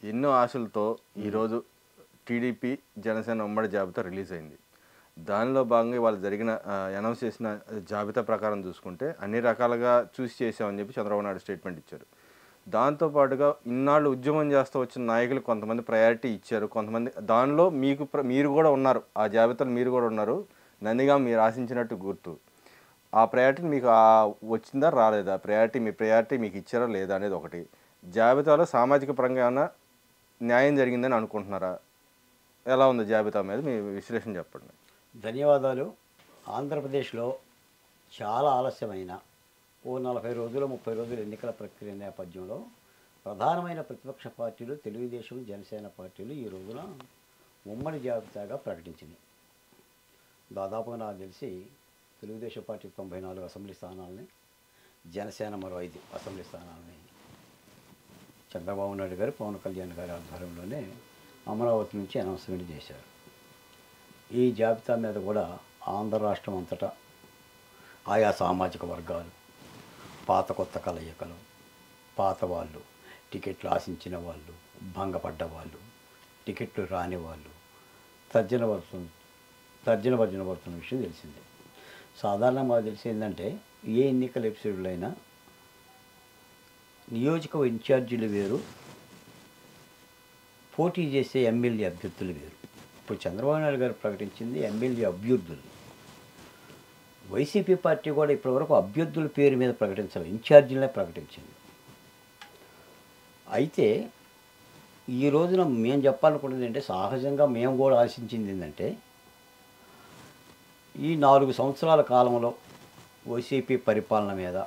ఎన్నో ఆశలతో ఈరోజు టీడీపీ జనసేన ఉమ్మడి జాబితా రిలీజ్ అయింది. దానిలో భాగంగా వాళ్ళు జరిగిన అనౌన్స్ చేసిన జాబితా ప్రకారం చూసుకుంటే అన్ని రకాలుగా చూసి చేసామని చెప్పి చంద్రబాబు నాయుడు స్టేట్మెంట్ ఇచ్చారు. దాంతోపాటుగా ఇన్నాళ్ళు ఉద్యమం చేస్తూ వచ్చిన నాయకులు కొంతమంది ప్రయారిటీ ఇచ్చారు. కొంతమంది దానిలో మీరు కూడా ఉన్నారు, ఆ జాబితాలో మీరు కూడా ఉన్నారు. నందిగా మీరు ఆశించినట్టు గుర్తు. ఆ ప్రయారిటీ మీకు వచ్చిందా రాలేదా? మీ ప్రయారిటీ మీకు ఇచ్చారా లేదా అనేది ఒకటి. జాబితాలో సామాజిక పరంగా ఏమైనా న్యాయం జరిగిందని అనుకుంటున్నారా? ఎలా ఉంది జాబితా మీద మీ విశ్లేషణ చెప్పండి. ధన్యవాదాలు. ఆంధ్రప్రదేశ్లో చాలా ఆలస్యమైన 40 రోజులు 30 రోజులు ఎన్నికల ప్రక్రియ నేపథ్యంలో ప్రధానమైన ప్రతిపక్ష పార్టీలు తెలుగుదేశం జనసేన పార్టీలు ఈ రోజున ఉమ్మడి జాబితాగా ప్రకటించింది. దాదాపుగా నాకు తెలిసి తెలుగుదేశం పార్టీ 94 అసెంబ్లీ స్థానాలని, జనసేన మరో 5 అసెంబ్లీ స్థానాలని చంద్రబాబు నాయుడు గారు, పవన్ కళ్యాణ్ గారి ఆధ్వర్యంలోనే అమరావతి నుంచి అనౌన్స్మెంట్ చేశారు. ఈ జాబితా మీద కూడా ఆంధ్ర రాష్ట్రం అంతటా ఆయా సామాజిక వర్గాలు, పాత కొత్త కలయికలు, పాత వాళ్ళు, టికెట్లు ఆశించిన వాళ్ళు, భంగపడ్డ వాళ్ళు, టికెట్లు రాని వాళ్ళు తర్జన భర్జన పడుతున్న విషయం తెలిసిందే. సాధారణంగా తెలిసి ఏంటంటే ఏ ఎన్నికల ఎపిసోడ్లో అయినా నియోజక ఇన్ఛార్జీలు వేరు, పోటీ చేసే ఎమ్మెల్యే అభ్యర్థులు వేరు. ఇప్పుడు చంద్రబాబు నాయుడు గారు ప్రకటించింది ఎమ్మెల్యే అభ్యర్థులు. వైసీపీ పార్టీ కూడా ఇప్పటివరకు అభ్యర్థుల పేరు మీద ప్రకటించాలి, ఇన్ఛార్జీలనే ప్రకటించింది. అయితే ఈ రోజున మేము చెప్పాలనుకున్నది ఏంటంటే, సహజంగా మేము కూడా ఆశించింది ఏంటంటే, ఈ 4 సంవత్సరాల కాలంలో వైసీపీ పరిపాలన మీద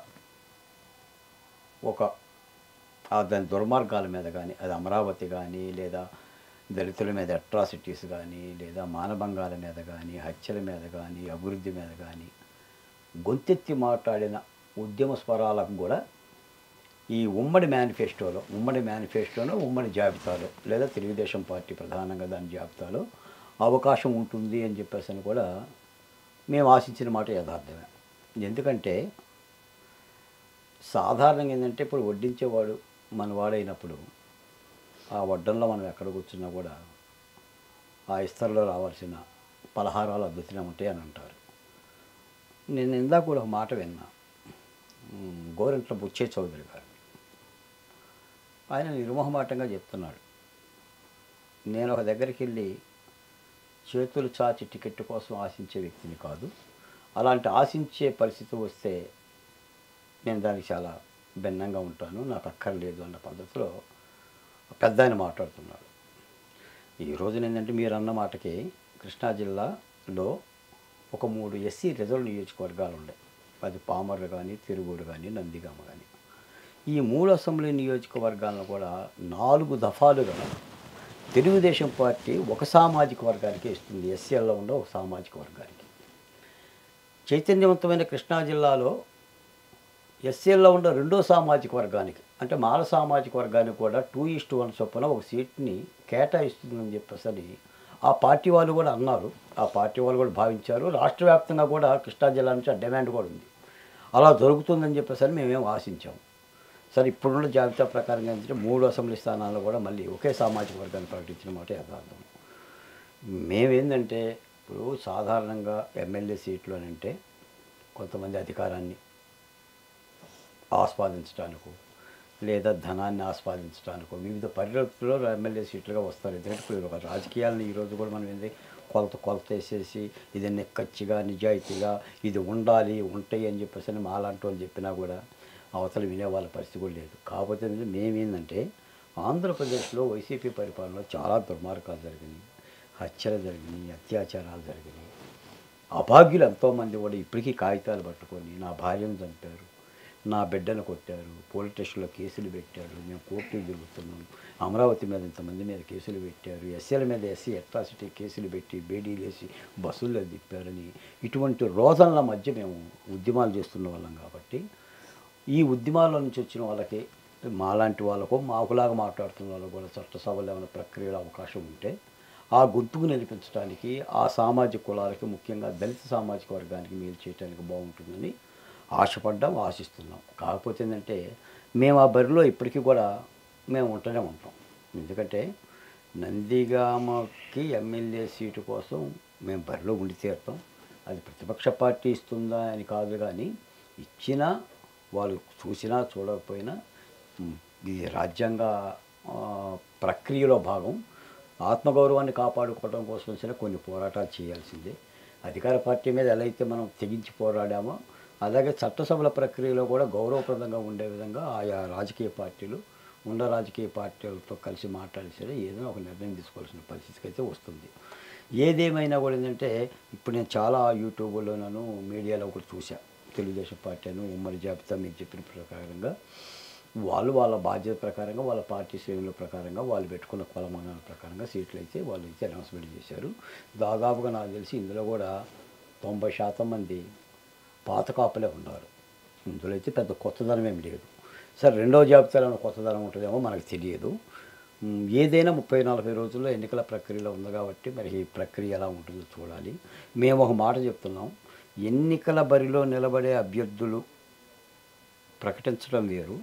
దాని దుర్మార్గాల మీద కానీ, అది అమరావతి కానీ, లేదా దళితుల మీద అట్రాసిటీస్ కానీ, లేదా మానభంగాల మీద కానీ, హత్యల మీద కానీ, అభివృద్ధి మీద కానీ గొంతెత్తి మాట్లాడిన ఉద్యమ స్వరాలకు కూడా ఈ ఉమ్మడి మేనిఫెస్టోలో, ఉమ్మడి జాబితాలో, లేదా తెలుగుదేశం పార్టీ ప్రధానంగా దాని జాబితాలో అవకాశం ఉంటుంది అని చెప్పేసి కూడా మేము ఆశించిన మాట యథార్థమే. ఎందుకంటే సాధారణంగా ఏంటంటే, ఇప్పుడు వడ్డించేవాడు మన వాడైనప్పుడు ఆ వడ్డంలో మనం ఎక్కడ కూర్చున్నా కూడా ఆ ఇస్తరులో రావాల్సిన పలహారాలు అద్భుతంగా ఉంటాయి అని అంటారు. నేను ఇందాక కూడా ఒక మాట విన్నా, గోరంట్ల బుచ్చే చౌదరి గారు. ఆయన నిర్మోహమాటంగా చెప్తున్నాడు, నేను ఒక దగ్గరికి వెళ్ళి చేతులు చాచి టికెట్ కోసం ఆశించే వ్యక్తిని కాదు, అలాంటి ఆశించే పరిస్థితి వస్తే నేను దానికి చాలా భిన్నంగా ఉంటాను, నాకు అక్కర్లేదు అన్న పద్ధతిలో పెద్ద ఆయన మాట్లాడుతున్నాడు. ఈ రోజున ఏంటంటే, మీరు అన్న మాటకి కృష్ణా జిల్లాలో ఒక 3 ఎస్సీ రిజర్వ్ నియోజకవర్గాలు ఉన్నాయి. అది పామర్రు కానీ, తిరుగూరు కానీ, నందిగామ కానీ. ఈ 3 అసెంబ్లీ నియోజకవర్గాలను కూడా 4 దఫాలుగా తెలుగుదేశం పార్టీ ఒక సామాజిక వర్గానికి ఇస్తుంది, ఎస్సీల్లో ఉన్న ఒక సామాజిక వర్గానికి. చైతన్యవంతమైన కృష్ణా జిల్లాలో ఎస్సీల్లో ఉన్న 2వ సామాజిక వర్గానికి, అంటే మాల సామాజిక వర్గానికి కూడా 2:1 చొప్పున ఒక సీట్ని కేటాయిస్తుందని చెప్పేసి ఆ పార్టీ వాళ్ళు కూడా అన్నారు. ఆ పార్టీ వాళ్ళు కూడా భావించారు. రాష్ట్ర వ్యాప్తంగా కూడా కృష్ణా జిల్లా నుంచి ఆ డిమాండ్ కూడా ఉంది. అలా జరుగుతుందని చెప్పేసి మేమేం ఆశించాము. సరే, ఇప్పుడున్న జాబితా ప్రకారంగా ఏంటంటే 3 అసెంబ్లీ స్థానాల్లో కూడా మళ్ళీ ఒకే సామాజిక వర్గాన్ని ప్రకటించిన మాట యథార్థం. మేమేంటంటే, ఇప్పుడు సాధారణంగా ఎమ్మెల్యే సీట్లు అని అంటే కొంతమంది అధికారాన్ని ఆస్వాదించడానికో, లేదా ధనాన్ని ఆస్వాదించడానికో వివిధ పరిస్థితుల్లో ఎమ్మెల్యే సీట్లుగా వస్తారు. ఎందుకంటే ఇప్పుడు ఒక రాజకీయాలను ఈరోజు కూడా మనం ఏంటి కొలత వేసేసి ఇది నిక్కచ్చిగా నిజాయితీగా ఇది ఉండాలి ఉంటాయి అని చెప్పేసి మాలాంటి వాళ్ళు చెప్పినా కూడా అవతల వినే వాళ్ళ పరిస్థితి కూడా లేదు. కాకపోతే మేమేంటంటే, ఆంధ్రప్రదేశ్లో వైసీపీ పరిపాలనలో చాలా దుర్మార్గాలు జరిగినాయి, హత్యలు జరిగినాయి, అత్యాచారాలు జరిగినాయి. అభాగ్యులు ఎంతోమంది కూడా ఇప్పటికీ కాగితాలు పట్టుకొని నా భార్యను చంపారు, నా బిడ్డను కొట్టారు, పోలీస్ స్టేషన్లో కేసులు పెట్టారు, మేము కోర్టులు తిరుగుతున్నాం, అమరావతి మీద ఇంతమంది మీద కేసులు పెట్టారు, ఎస్సీల మీద ఎస్సీ అట్రాసిటీ కేసులు పెట్టి బేడీలు వేసి బస్సుల్లో తిప్పారని ఇటువంటి రోజుల మధ్య మేము ఉద్యమాలు చేస్తున్న వాళ్ళం. కాబట్టి ఈ ఉద్యమాల నుంచి వచ్చిన వాళ్ళకి, మాలాంటి వాళ్ళకు, మాకులాగా మాట్లాడుతున్న వాళ్ళకు కూడా చట్టసభలో ఏమైనా ప్రక్రియలో అవకాశం ఉంటే ఆ గొంతుకు నిలిపించడానికి ఆ సామాజిక కులాలకి, ముఖ్యంగా దళిత సామాజిక వర్గానికి మేలు చేయడానికి బాగుంటుందని ఆశపడ్డాం, ఆశిస్తున్నాం. కాకపోతే ఏంటంటే, మేము ఆ బరిలో ఇప్పటికీ కూడా మేము ఉంటూనే ఉంటాం. ఎందుకంటే నందిగామకి ఎమ్మెల్యే సీటు కోసం మేము బరిలో ఉండి తీరుతాం. అది ప్రతిపక్ష పార్టీ ఇస్తుందా అని కాదు కానీ, ఇచ్చినా వాళ్ళు చూసినా చూడకపోయినా ఇది రాజ్యాంగ ప్రక్రియలో భాగం. ఆత్మగౌరవాన్ని కాపాడుకోవడం కోసం వచ్చిన కొన్ని పోరాటాలు చేయాల్సిందే. అధికార పార్టీ మీద ఎలా అయితే మనం తెగించి పోరాడామో, అలాగే చట్టసభల ప్రక్రియలో కూడా గౌరవప్రదంగా ఉండే విధంగా ఆయా రాజకీయ పార్టీలు ఉన్న రాజకీయ పార్టీలతో కలిసి మాట్లాడి సరే ఏదైనా ఒక నిర్ణయం తీసుకోవాల్సిన పరిస్థితికి అయితే వస్తుంది. ఏదేమైనా కూడా ఏంటంటే, ఇప్పుడు నేను చాలా యూట్యూబ్లోనూ మీడియాలో కూడా చూసా. తెలుగుదేశం పార్టీ అని ఉమ్మడి జాబితా మీరు చెప్పిన ప్రకారంగా వాళ్ళు వాళ్ళ బాధ్యత ప్రకారంగా వాళ్ళ పార్టీ శ్రేణుల ప్రకారంగా వాళ్ళు పెట్టుకున్న కొలమానాల ప్రకారంగా సీట్లు అయితే వాళ్ళు అయితే అనౌన్స్మెంట్ చేశారు. దాదాపుగా నాకు తెలిసి ఇందులో కూడా 90% మంది పాత కాపులే ఉన్నారు. ఇందులో అయితే పెద్ద కొత్తదనం ఏమి లేదు. సరే రెండవ జాబితాలో కొత్తదనం ఉంటుందేమో మనకు తెలియదు. ఏదైనా 30-40 రోజుల్లో ఎన్నికల ప్రక్రియలో ఉంది కాబట్టి మరి ఈ ప్రక్రియ ఎలా ఉంటుందో చూడాలి. మేము ఒక మాట చెప్తున్నాం, ఎన్నికల బరిలో నిలబడే అభ్యర్థులు ప్రకటించడం వేరు,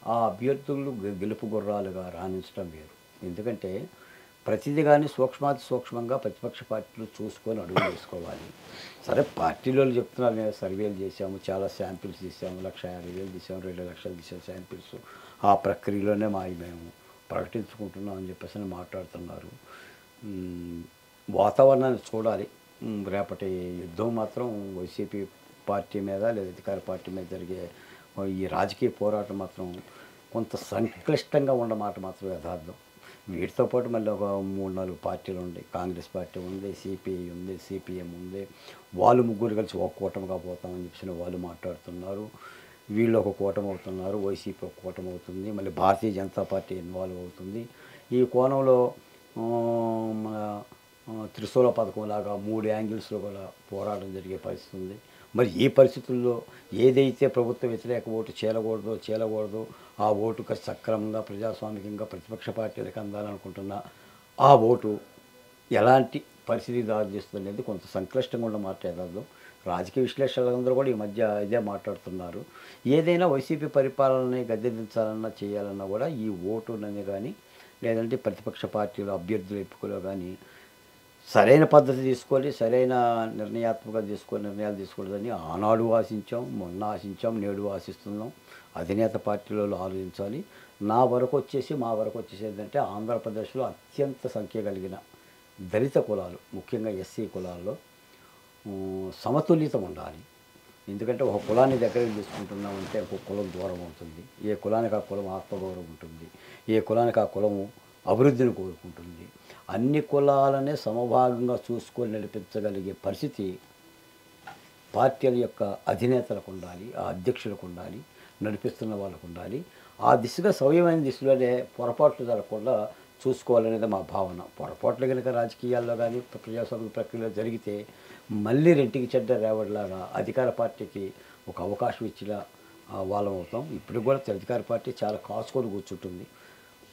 ఆ అభ్యర్థులు గెలుపు గుర్రాలుగా రాణించడం వేరు. ఎందుకంటే ప్రతిదీ కానీ సూక్ష్మాతి సూక్ష్మంగా ప్రతిపక్ష పార్టీలు చూసుకొని అడుగు వేసుకోవాలి. సరే పార్టీలో చెప్తున్నారు, మేము సర్వేలు చేసాము, చాలా శాంపిల్స్ తీసాము, 1,50,000 తీసాము, 2 లక్షలు తీసాము శాంపిల్స్, ఆ ప్రక్రియలోనే మేము ప్రకటించుకుంటున్నాం అని చెప్పేసి మాట్లాడుతున్నారు. వాతావరణాన్ని చూడాలి. రేపటి యుద్ధం మాత్రం వైసీపీ పార్టీ మీద లేదా అధికార పార్టీ మీద జరిగే ఈ రాజకీయ పోరాటం మాత్రం కొంత సంక్లిష్టంగా ఉన్నమాట మాత్రం యథార్థం. వీటితో పాటు మళ్ళీ ఒక 3-4 పార్టీలు ఉన్నాయి. కాంగ్రెస్ పార్టీ ఉంది, సిపిఐ ఉంది, సిపిఎం ఉంది. వాళ్ళు ముగ్గురు కలిసి ఒక కూటమిగా పోతామని చెప్పి వాళ్ళు మాట్లాడుతున్నారు. వీళ్ళు ఒక కూటమి అవుతున్నారు, వైసీపీ ఒక కూటమి అవుతుంది, మళ్ళీ భారతీయ జనతా పార్టీ ఇన్వాల్వ్ అవుతుంది. ఈ కోణంలో మన త్రిశూల పథకం లాగా 3 యాంగిల్స్లో కూడా పోరాటం జరిగే పరిస్థితి ఉంది. మరి ఈ పరిస్థితుల్లో ఏదైతే ప్రభుత్వ వ్యతిరేక ఓటు చేలకూడదో ఆ ఓటు సక్రమంగా ప్రజాస్వామికంగా ప్రతిపక్ష పార్టీలకు అందాలనుకుంటున్నా ఆ ఓటు ఎలాంటి పరిస్థితి దారి చేస్తుంది అనేది కొంత సంక్లిష్టంగా ఉన్న మాట్లాడదాం. రాజకీయ విశ్లేషకులందరూ కూడా ఈ మధ్య ఇదే మాట్లాడుతున్నారు. ఏదైనా వైసీపీ పరిపాలనని గద్దెదించాలన్నా చేయాలన్నా కూడా ఈ ఓటునని కానీ లేదంటే ప్రతిపక్ష పార్టీలు అభ్యర్థుల ఎంపికలో కానీ సరైన పద్ధతి తీసుకోవాలి, సరైన నిర్ణయాలు తీసుకోలేదని ఆనాడు ఆశించాం, మొన్న ఆశించాం, నేడు ఆశిస్తున్నాం. అధినేత పార్టీలో ఆలోచించాలి. మా వరకు వచ్చేసి ఏంటంటే ఆంధ్రప్రదేశ్లో అత్యంత సంఖ్య కలిగిన దళిత కులాలు, ముఖ్యంగా ఎస్సీ కులాల్లో సమతుల్యత ఉండాలి. ఎందుకంటే ఒక కులాన్ని దగ్గరికి తీసుకుంటున్నామంటే ఒక కులం దూరం అవుతుంది. ఏ కులానికి ఆ కులం ఆత్మగౌరవం ఉంటుంది, ఏ కులానికి ఆ కులము అభివృద్ధిని కోరుకుంటుంది. అన్ని కులాలనే సమభాగంగా చూసుకొని నడిపించగలిగే పరిస్థితి పార్టీల యొక్క అధినేతలకు ఉండాలి, ఆ అధ్యక్షులకు ఉండాలి, నడిపిస్తున్న వాళ్ళకు ఉండాలి. ఆ దిశగా సవ్యమైన దిశలోనే పొరపాట్లు జరగకుండా చూసుకోవాలనేది మా భావన. పొరపాట్లు కనుక రాజకీయాల్లో కానీ ప్రజాస్వామ్య ప్రక్రియలో జరిగితే మళ్ళీ రెంటికి చెడ్డ రేవడిలాగా అధికార పార్టీకి ఒక అవకాశం ఇచ్చిన వాళ్ళం అవుతాం. ఇప్పుడు కూడా అధికార పార్టీ చాలా కాసుకొని కూర్చుంటుంది.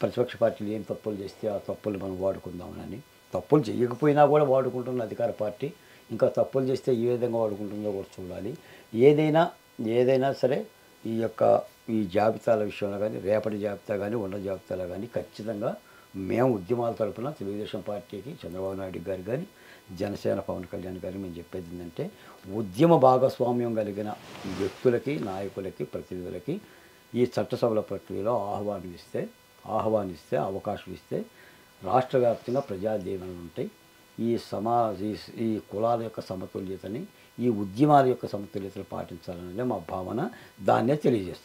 ప్రతిపక్ష పార్టీలు ఏం తప్పులు చేస్తే ఆ తప్పులు మనం వాడుకుందామని. తప్పులు చేయకపోయినా కూడా వాడుకుంటున్న అధికార పార్టీ ఇంకా తప్పులు చేస్తే ఏ విధంగా వాడుకుంటుందో కూడా చూడాలి. ఏదైనా సరే ఈ జాబితాల విషయంలో కానీ రేపటి జాబితా కానీ ఉన్న జాబితాలో కానీ ఖచ్చితంగా మేము ఉద్యమాల తరపున తెలుగుదేశం పార్టీకి చంద్రబాబు నాయుడు గారు కానీ జనసేన పవన్ కళ్యాణ్ గారు మేము చెప్పేది ఏంటంటే, ఉద్యమ భాగస్వామ్యం కలిగిన వ్యక్తులకి, నాయకులకి, ప్రతినిధులకి ఈ చట్టసభల ప్రక్రియలో ఆహ్వానిస్తే అవకాశం ఇస్తే రాష్ట్ర వ్యాప్తంగా ప్రజాదీవెనలు ఉంటాయి. ఈ కులాల యొక్క సమతుల్యతని, ఈ ఉద్యమాల యొక్క సమతుల్యతను పాటించాలనేది మా భావన. దాన్నే తెలియజేస్తుంది.